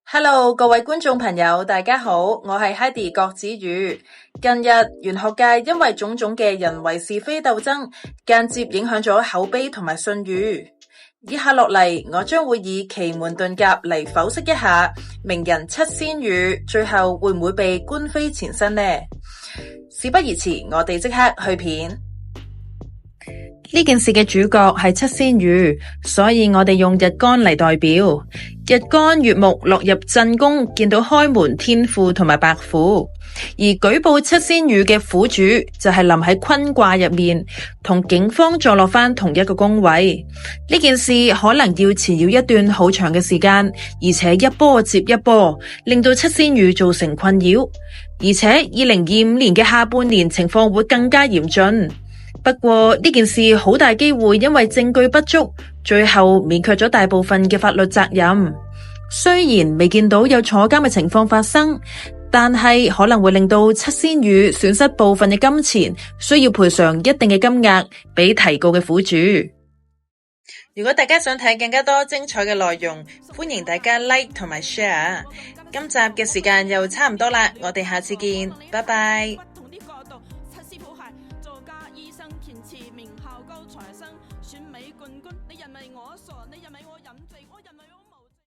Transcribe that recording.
Hello，各位觀眾朋友，大家好，我係 Heidi 郭子宇。近日，玄學界因為種種嘅人為是非鬥爭，間接影響咗口碑同埋信譽。以下落嚟，我將會以奇門遁甲嚟剖析一下名人七仙羽，最後會唔會被官非纏身呢？事不宜遲，我哋即刻去片。呢件事嘅主角係七仙羽，所以我哋用日干嚟代表。日干月木落入震宮，見到開門天父同埋白虎，而舉報七仙羽嘅苦主就係臨喺坤卦入面，同警方坐落翻同一個宮位。呢件事可能要纏繞一段好長嘅時間，而且一波接一波，令到七仙羽造成困擾。而且2025年嘅下半年情況會更加嚴峻。不過呢件事好大機會因為證據不足，最後免卻咗大部分嘅法律責任。雖然未見到有坐監嘅情況發生，但係可能會令到七仙羽損失部分嘅金錢，需要賠償一定嘅金額俾提告嘅苦主。如果大家想睇更加多精彩嘅內容，歡迎大家 like 同埋 share。今集嘅時間又差唔多啦，我哋下次見，拜拜。醫生填詞名校高材生選美冠軍，你人咪我傻，你人咪我飲醉，我人咪